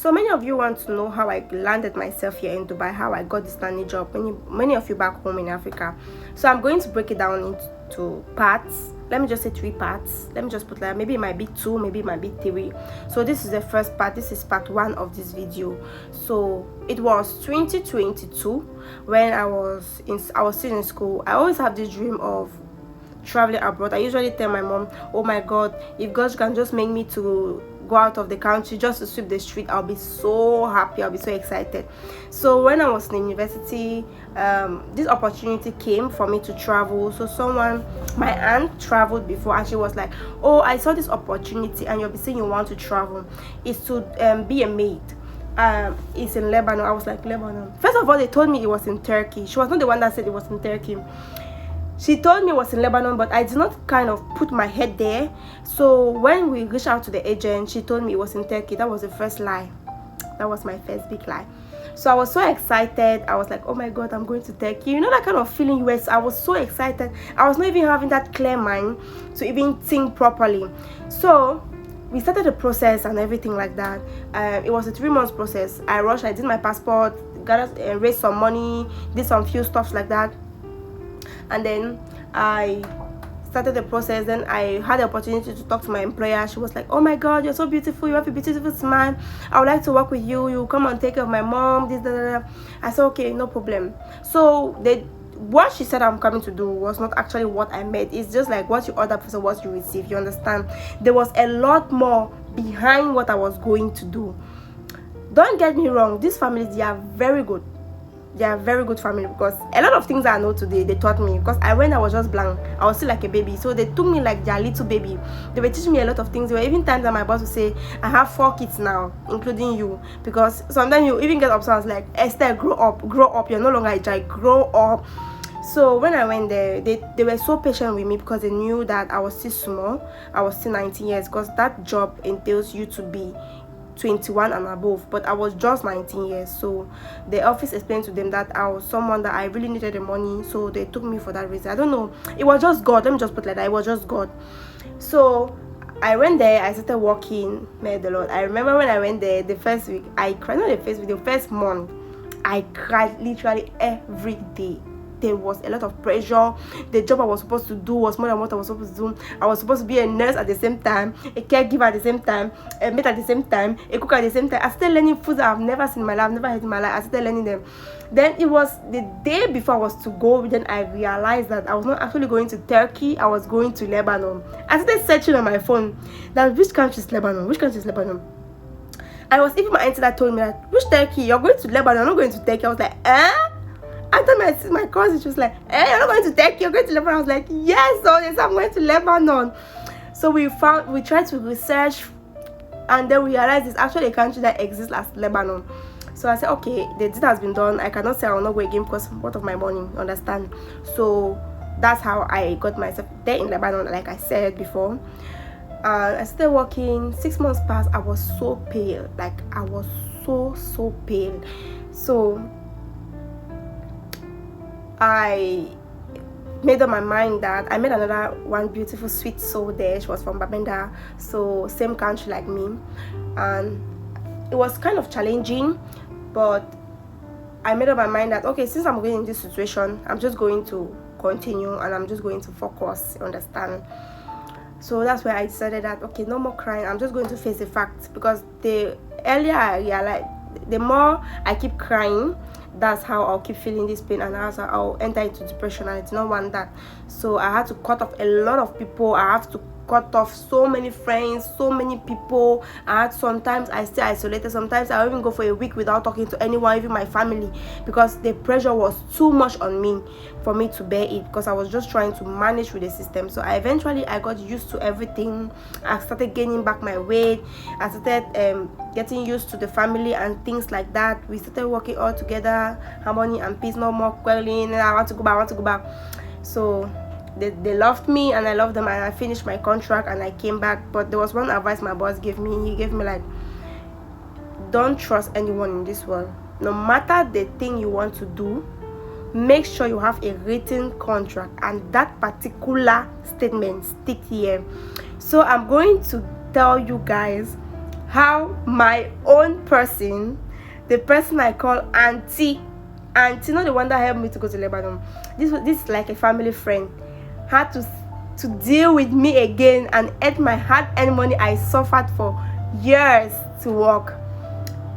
So many of you want to know how I landed myself here in Dubai, how I got this nanny job. Many of you back home in Africa. So I'm going to break it down into parts. Let me just say 3 parts. Let me just put like, maybe it might be 2, maybe it might be 3. So this is the first part. This is part 1 of this video. So it was 2022 when I was still in school. I always have this dream of traveling abroad. I usually tell my mom, oh my god, if God can just make me to go out of the country just to sweep the street, I'll be so happy, I'll be so excited. So when I was in university, this opportunity came for me to travel. So my aunt traveled before, and she was like, oh, I saw this opportunity and you'll be saying you want to travel. It's to be a maid. It's in Lebanon. I was like, Lebanon? First of all, they told me it was in Turkey. She was not the one that said it was in Turkey. She told me it was in Lebanon, but I did not kind of put my head there. So when we reached out to the agent, she told me it was in Turkey. That was the first lie. That was my first big lie. So I was so excited. I was like, oh my god, I'm going to Turkey. You know that kind of feeling where I was so excited. I was not even having that clear mind to even think properly. So we started the process and everything like that. It was a 3-month process. I rushed. I did my passport, raised some money, did some few stuffs like that. And then I started the process. Then I had the opportunity to talk to my employer. She was like, oh my god, you're so beautiful, you have a beautiful smile, I would like to work with you, you come and take care of my mom, this, that. I said, okay, no problem. So what she said I'm coming to do was not actually what I made. It's just like what you order for what you receive, you understand? There was a lot more behind what I was going to do. Don't get me wrong, these families, they are very good. They are very good family, because a lot of things I know today, they taught me. Because I was just blank, I was still like a baby, so they took me like their little baby. They were teaching me a lot of things. There were even times that my boss would say, I have 4 kids now, including you, because sometimes you even get upset. I was like, Esther, grow up, you're no longer a child, grow up. So when I went there, they were so patient with me, because they knew that I was still small, I was still 19 years, because that job entails you to be 21 and above, but I was just 19 years. So the office explained to them that I was someone that I really needed the money, so they took me for that reason. I don't know, it was just God. Let me just put it like that, it was just God. So I went there, I started working. May the Lord. I remember when I went there, the first week I cried. Not the first week, the first month I cried literally every day. There was a lot of pressure. The job I was supposed to do was more than what I was supposed to do. I was supposed to be a nurse at the same time, a caregiver at the same time, a maid at the same time, a cook at the same time. I started learning foods that I've never seen in my life, I've never had in my life. I started learning them. Then it was the day before I was to go, then I realized that I was not actually going to Turkey, I was going to Lebanon. I started searching on my phone that which country is Lebanon, which country is Lebanon. And it was even my auntie that told me that, which Turkey? You're going to Lebanon, I'm not going to Turkey. I was like, I told my cousin, she was like, hey, you're not going to Turkey, you're going to Lebanon. I was like, yes, so yes, I'm going to Lebanon. So we tried to research, and then we realized it's actually a country that exists as Lebanon. So I said, okay, the deed has been done. I cannot say I will not go again because what of my money, understand? So that's how I got myself there in Lebanon, like I said before. I started working. 6 months passed. I was so pale, like I was so pale. So I made up my mind that I met another one beautiful sweet soul there. She was from Babenda, so same country like me, and it was kind of challenging, but I made up my mind that okay, since I'm going in this situation, I'm just going to continue and I'm just going to focus, understand? So that's where I decided that okay, no more crying, I'm just going to face the facts, because the earlier I realized, the more I keep crying, that's how I'll keep feeling this pain, and that's how I'll enter into depression, and it's not want that. So I had to cut off a lot of people. I have to cut off so many friends, so many people. Sometimes I stay isolated. Sometimes I even go for a week without talking to anyone, even my family, because the pressure was too much on me for me to bear it, because I was just trying to manage with the system. So I got used to everything. I started gaining back my weight. I started getting used to the family and things like that. We started working all together, harmony and peace, no more quelling. I want to go back. So they loved me and I loved them, and I finished my contract and I came back. But there was one advice my boss gave me. He gave me like, don't trust anyone in this world. No matter the thing you want to do, make sure you have a written contract, and that particular statement stick here. So I'm going to tell you guys how my own person, the person I call auntie, not the one that helped me to go to Lebanon, this is like a family friend, had to deal with me again and eat my hard-earned money I suffered for years to work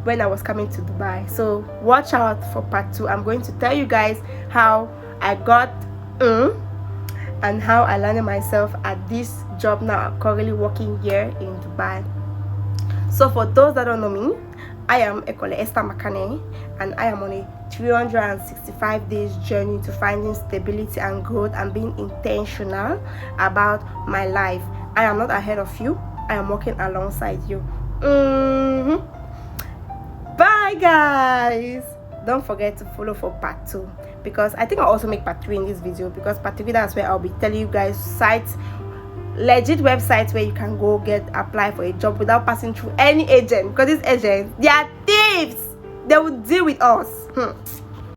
when I was coming to Dubai. So watch out for part 2. I'm going to tell you guys how I got and how I landed myself at this job now. I'm currently working here in Dubai. So for those that don't know me, I am Ekole Esther Makane, and I am on a 365 days journey to finding stability and growth and being intentional about my life. I am not ahead of you. I am working alongside you. Bye guys. Don't forget to follow for part 2, because I think I'll also make part 3 in this video, because part 3, that's where I'll be telling you guys sites, legit websites where you can go apply for a job without passing through any agent, because these agents, they are thieves. They will deal with us.